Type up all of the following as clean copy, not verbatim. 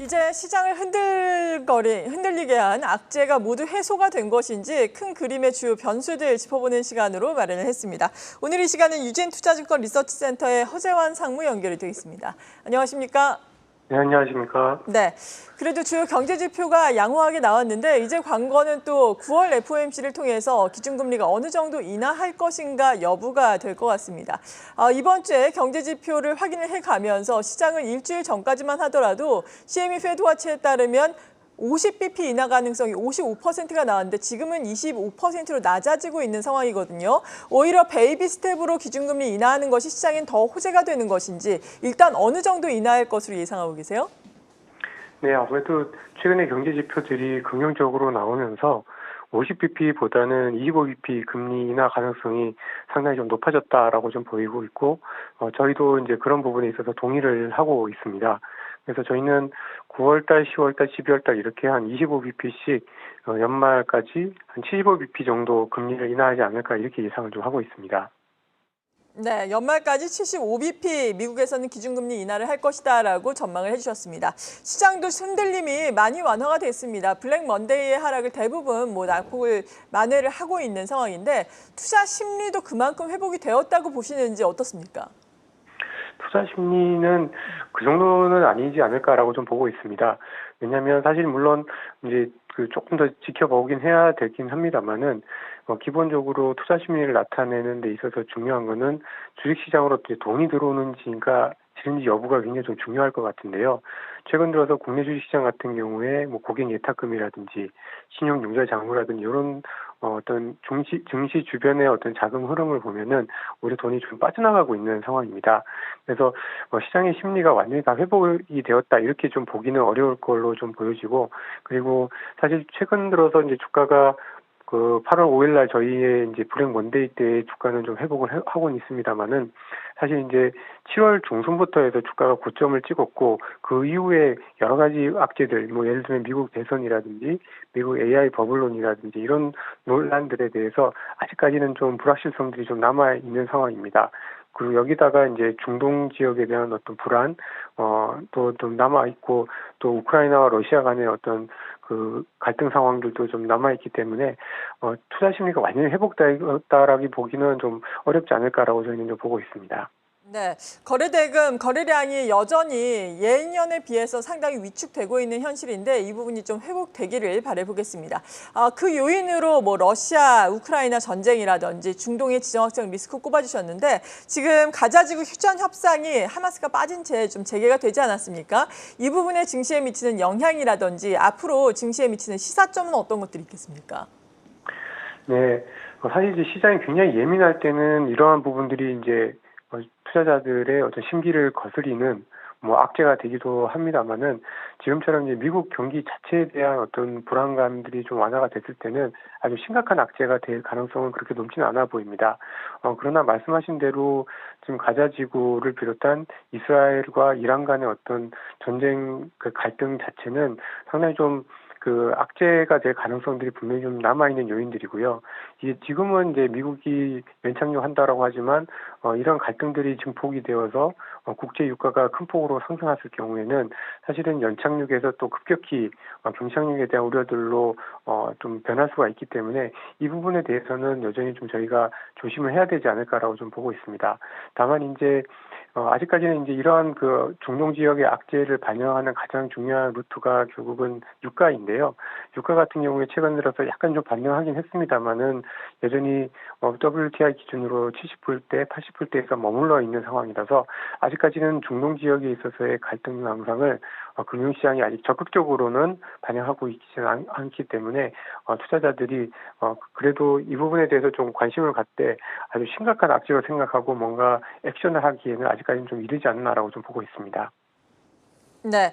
이제 시장을 흔들리게 한 악재가 모두 해소가 된 것인지 큰 그림의 주요 변수들 짚어보는 시간으로 마련을 했습니다. 오늘 이 시간은 유진투자증권 리서치센터의 허재환 상무 연결이 되어 있습니다. 안녕하십니까? 네, 안녕하십니까? 네, 그래도 주요 경제 지표가 양호하게 나왔는데 이제 관건은 또 9월 FOMC를 통해서 기준금리가 어느 정도 인하할 것인가 여부가 될 것 같습니다. 이번 주에 경제 지표를 확인을 해가면서 시장은 일주일 전까지만 하더라도 CME 페드워치에 따르면 50bp 인하 가능성이 55%가 나왔는데 지금은 25%로 낮아지고 있는 상황이거든요. 오히려 베이비 스텝으로 기준금리 인하하는 것이 시장엔 더 호재가 되는 것인지 일단 어느 정도 인하할 것으로 예상하고 계세요? 네, 아무래도 최근에 경제 지표들이 긍정적으로 나오면서 50bp보다는 25bp 금리 인하 가능성이 상당히 좀 높아졌다라고 좀 보이고 있고, 저희도 이제 그런 부분에 있어서 동의를 하고 있습니다. 그래서 저희는 9월달, 10월달, 12월달 이렇게 한 25bp씩 연말까지 한 75bp 정도 금리를 인하하지 않을까 이렇게 예상을 좀 하고 있습니다. 네, 연말까지 75bp 미국에서는 기준금리 인하를 할 것이다라고 전망을 해주셨습니다. 시장도 흔들림이 많이 완화가 됐습니다. 블랙 먼데이의 하락을 대부분 낙폭을 만회를 하고 있는 상황인데 투자 심리도 그만큼 회복이 되었다고 보시는지 어떻습니까? 투자 심리는 그 정도는 아니지 않을까라고 좀 보고 있습니다. 왜냐하면 사실 물론 이제 조금 더 지켜보긴 해야 되긴 합니다만은 기본적으로 투자 심리를 나타내는 데 있어서 중요한 거는 주식시장으로 돈이 들어오는지가 지른지 여부가 굉장히 좀 중요할 것 같은데요. 최근 들어서 국내 주식시장 같은 경우에 고객 예탁금이라든지 신용융자 잔고라든지 이런 어떤 증시 주변의 어떤 자금 흐름을 보면은 오히려 돈이 좀 빠져나가고 있는 상황입니다. 그래서 시장의 심리가 완전히 다 회복이 되었다 이렇게 좀 보기는 어려울 걸로 좀 보여지고, 그리고 사실 최근 들어서 이제 주가가 8월 5일 날 저희의 이제 블랙 먼데이 때 주가는 좀 회복을 하고는 있습니다만은 사실 이제 7월 중순부터 해서 주가가 고점을 찍었고 그 이후에 여러 가지 악재들 예를 들면 미국 대선이라든지 미국 AI 버블론이라든지 이런 논란들에 대해서 아직까지는 좀 불확실성들이 좀 남아 있는 상황입니다. 그리고 여기다가 이제 중동 지역에 대한 어떤 불안, 또 좀 남아 있고 또 우크라이나와 러시아 간의 어떤 그 갈등 상황들도 좀 남아 있기 때문에 투자 심리가 완전히 회복되었다라기 보기는 좀 어렵지 않을까라고 저희는 좀 보고 있습니다. 네, 거래량이 여전히 예년에 비해서 상당히 위축되고 있는 현실인데 이 부분이 좀 회복되기를 바라보겠습니다. 그 요인으로 러시아, 우크라이나 전쟁이라든지 중동의 지정학적 리스크 꼽아주셨는데 지금 가자지구 휴전 협상이 하마스가 빠진 채 좀 재개가 되지 않았습니까? 이 부분에 증시에 미치는 영향이라든지 앞으로 증시에 미치는 시사점은 어떤 것들이 있겠습니까? 네, 사실 이제 시장이 굉장히 예민할 때는 이러한 부분들이 이제 투자자들의 어떤 심기를 거스리는 악재가 되기도 합니다만은 지금처럼 이제 미국 경기 자체에 대한 어떤 불안감들이 좀 완화가 됐을 때는 아주 심각한 악재가 될 가능성은 그렇게 높지는 않아 보입니다. 그러나 말씀하신 대로 지금 가자지구를 비롯한 이스라엘과 이란 간의 어떤 전쟁 갈등 자체는 상당히 좀 악재가 될 가능성들이 분명히 좀 남아있는 요인들이고요. 이게 지금은 이제 미국이 연착륙한다라고 하지만, 이런 갈등들이 증폭이 되어서, 국제 유가가 큰 폭으로 상승했을 경우에는 사실은 연착륙에서 또 급격히 경착륙에 대한 우려들로, 좀 변할 수가 있기 때문에 이 부분에 대해서는 여전히 좀 저희가 조심을 해야 되지 않을까라고 좀 보고 있습니다. 다만 이제, 아직까지는 이제 이러한 중동 지역의 악재를 반영하는 가장 중요한 루트가 결국은 유가인데요. 유가 같은 경우에 최근 들어서 약간 좀 반등하긴 했습니다만은 여전히 WTI 기준으로 70불대, 80불대에서 머물러 있는 상황이라서 아직까지는 중동 지역에 있어서의 갈등 양상을 금융시장이 아직 적극적으로는 반영하고 있지는 않기 때문에 투자자들이 그래도 이 부분에 대해서 좀 관심을 갖되 아주 심각한 악재로 생각하고 뭔가 액션을 하기에는 아직까지는 좀 이르지 않나라고 좀 보고 있습니다. 네.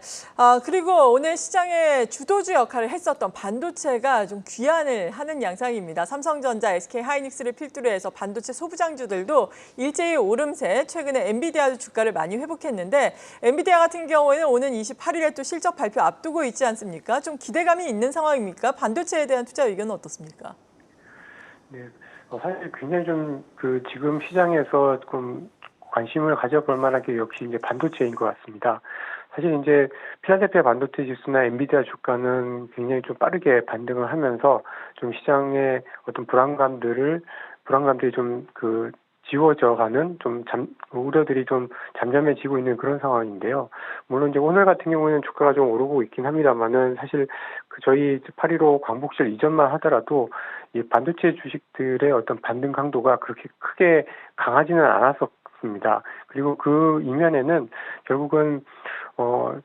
그리고 오늘 시장의 주도주 역할을 했었던 반도체가 좀 귀환을 하는 양상입니다. 삼성전자, SK하이닉스를 필두로 해서 반도체 소부장주들도 일제히 오름세, 최근에 엔비디아도 주가를 많이 회복했는데 엔비디아 같은 경우에는 오는 28일에 또 실적 발표 앞두고 있지 않습니까? 좀 기대감이 있는 상황입니까? 반도체에 대한 투자 의견은 어떻습니까? 네. 사실 굉장히 좀 지금 시장에서 좀 관심을 가져볼 만한 게 역시 이제 반도체인 것 같습니다. 사실 이제 필라델피아 반도체 지수나 엔비디아 주가는 굉장히 좀 빠르게 반등을 하면서 좀 시장의 어떤 불안감들이 좀 지워져가는 우려들이 좀 잠잠해지고 있는 그런 상황인데요. 물론 이제 오늘 같은 경우에는 주가가 좀 오르고 있긴 합니다만은 사실 저희 8.15 광복절 이전만 하더라도 이 반도체 주식들의 어떤 반등 강도가 그렇게 크게 강하지는 않았었습니다. 그리고 그 이면에는 결국은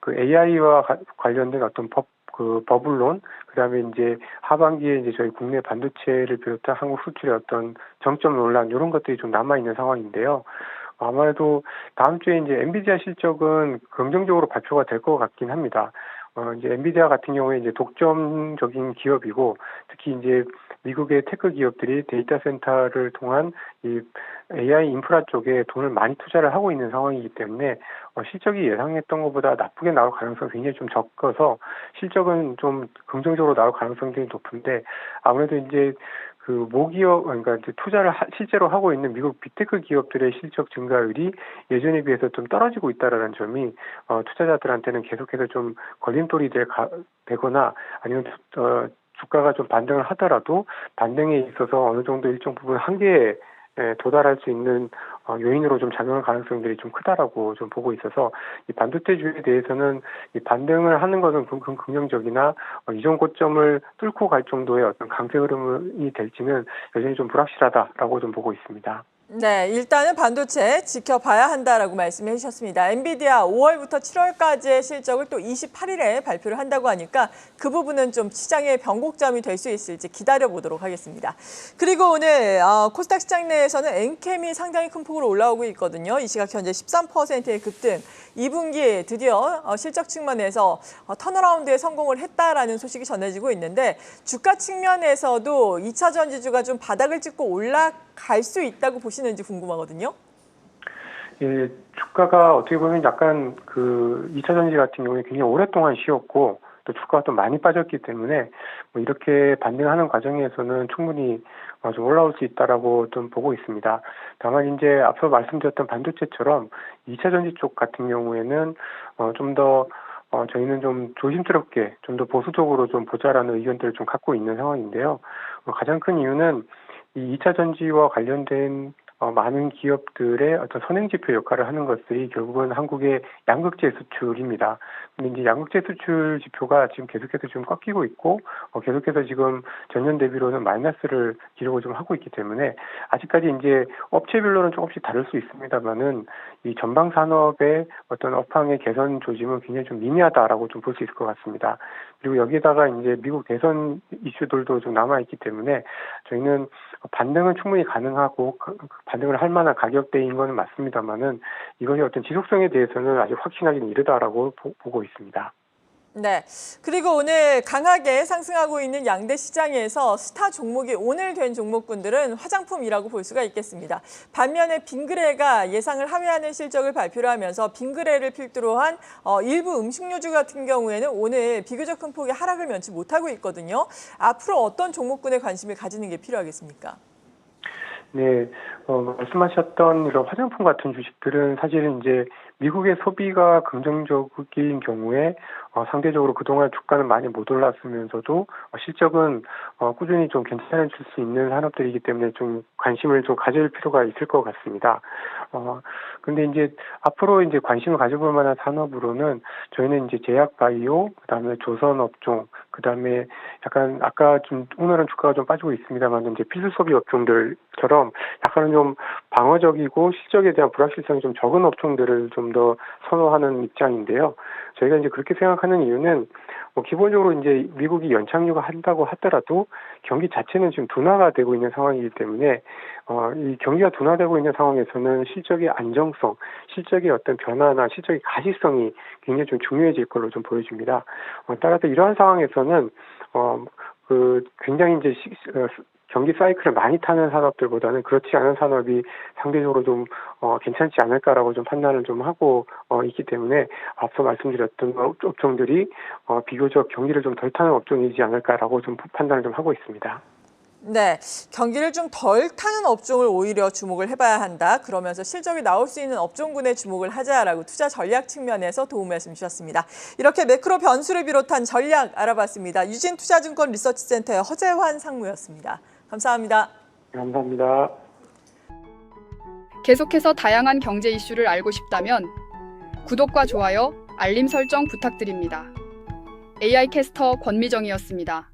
AI와 관련된 어떤 버블론, 그다음에 이제 하반기에 이제 저희 국내 반도체를 비롯한 한국 수출의 어떤 정점 논란 이런 것들이 좀 남아 있는 상황인데요. 아무래도 다음 주에 이제 엔비디아 실적은 긍정적으로 발표가 될 것 같긴 합니다. 이제 엔비디아 같은 경우에 이제 독점적인 기업이고, 특히 이제 미국의 테크 기업들이 데이터 센터를 통한 이 AI 인프라 쪽에 돈을 많이 투자를 하고 있는 상황이기 때문에 실적이 예상했던 것보다 나쁘게 나올 가능성이 굉장히 좀 적어서 실적은 좀 긍정적으로 나올 가능성이 높은데, 아무래도 이제 모기업, 그러니까 이제 투자를 실제로 하고 있는 미국 빅테크 기업들의 실적 증가율이 예전에 비해서 좀 떨어지고 있다라는 점이 투자자들한테는 계속해서 좀 걸림돌이 되거나 아니면 주가가 좀 반등을 하더라도 반등에 있어서 어느 정도 일정 부분 한계에 도달할 수 있는 요인으로 좀 작용할 가능성들이 좀 크다라고 좀 보고 있어서 이 반도체주에 대해서는 이 반등을 하는 것은 긍정적이나 이전 고점을 뚫고 갈 정도의 어떤 강세 흐름이 될지는 여전히 좀 불확실하다라고 좀 보고 있습니다. 네, 일단은 반도체 지켜봐야 한다라고 말씀해 주셨습니다. 엔비디아 5월부터 7월까지의 실적을 또 28일에 발표를 한다고 하니까 그 부분은 좀 시장의 변곡점이 될 수 있을지 기다려보도록 하겠습니다. 그리고 오늘 코스닥 시장 내에서는 엔캠이 상당히 큰 폭으로 올라오고 있거든요. 이 시각 현재 13%의 급등, 2분기에 드디어 실적 측면에서 턴어라운드에 성공을 했다라는 소식이 전해지고 있는데 주가 측면에서도 2차 전지주가 좀 바닥을 찍고 올라갈 수 있다고 보시는지 궁금하거든요. 예, 주가가 어떻게 보면 약간 2차 전지 같은 경우에 굉장히 오랫동안 쉬었고 또 주가가 또 많이 빠졌기 때문에 뭐 이렇게 반등하는 과정에서는 충분히 좀 올라올 수 있다라고 좀 보고 있습니다. 다만 이제 앞서 말씀드렸던 반도체처럼 2차 전지 쪽 같은 경우에는 좀 더 저희는 좀 조심스럽게 좀 더 보수적으로 좀 보자라는 의견들을 좀 갖고 있는 상황인데요. 가장 큰 이유는 이 2차 전지와 관련된 많은 기업들의 어떤 선행지표 역할을 하는 것들이 결국은 한국의 양극재 수출입니다. 근데 이제 양극재 수출 지표가 지금 계속해서 좀 꺾이고 있고, 계속해서 지금 전년 대비로는 마이너스를 기록을 좀 하고 있기 때문에 아직까지 이제 업체별로는 조금씩 다를 수 있습니다만은 이 전방 산업의 어떤 업황의 개선 조짐은 굉장히 좀 미미하다라고 좀 볼 수 있을 것 같습니다. 그리고 여기에다가 이제 미국 대선 이슈들도 좀 남아있기 때문에 저희는 반등은 충분히 가능하고 반등을 할 만한 가격대인 건 맞습니다만은 이것이 어떤 지속성에 대해서는 아직 확신하기는 이르다라고 보고 있습니다. 네. 그리고 오늘 강하게 상승하고 있는 양대 시장에서 스타 종목이 오늘 된 종목군들은 화장품이라고 볼 수가 있겠습니다. 반면에 빙그레가 예상을 하회하는 실적을 발표를 하면서 빙그레를 필두로 한 일부 음식료주 같은 경우에는 오늘 비교적 큰 폭의 하락을 면치 못하고 있거든요. 앞으로 어떤 종목군에 관심을 가지는 게 필요하겠습니까? 네, 말씀하셨던 이런 화장품 같은 주식들은 사실은 이제 미국의 소비가 긍정적인 경우에 상대적으로 그동안 주가는 많이 못 올랐으면서도 실적은 꾸준히 좀 괜찮아질 수 있는 산업들이기 때문에 좀 관심을 좀 가질 필요가 있을 것 같습니다. 근데 이제 앞으로 이제 관심을 가져볼 만한 산업으로는 저희는 이제 제약 바이오, 그다음에 조선 업종, 그다음에 약간 아까 좀 오늘은 주가가 좀 빠지고 있습니다만 이제 필수 소비 업종들처럼 약간은 좀 방어적이고 실적에 대한 불확실성이 좀 적은 업종들을 좀 더 선호하는 입장인데요. 저희가 이제 그렇게 생각하는 이유는 기본적으로 이제 미국이 연착륙을 한다고 하더라도 경기 자체는 지금 둔화가 되고 있는 상황이기 때문에 이 경기가 둔화되고 있는 상황에서는 실적의 안정성, 실적의 어떤 변화나 실적의 가시성이 굉장히 좀 중요해질 걸로 좀 보여집니다. 따라서 이러한 상황에서는 굉장히 이제 경기 사이클을 많이 타는 산업들보다는 그렇지 않은 산업이 상대적으로 좀 괜찮지 않을까라고 좀 판단을 좀 하고 있기 때문에 앞서 말씀드렸던 업종들이 비교적 경기를 좀 덜 타는 업종이지 않을까라고 좀 판단을 좀 하고 있습니다. 네, 경기를 좀 덜 타는 업종을 오히려 주목을 해봐야 한다. 그러면서 실적이 나올 수 있는 업종군에 주목을 하자라고 투자 전략 측면에서 도움 말씀 주셨습니다. 이렇게 매크로 변수를 비롯한 전략 알아봤습니다. 유진투자증권 리서치센터의 허재환 상무였습니다. 감사합니다. 감사합니다. 계속해서 다양한 경제 이슈를 알고 싶다면 구독과 좋아요, 알림 설정 부탁드립니다. AI 캐스터 권미정이었습니다.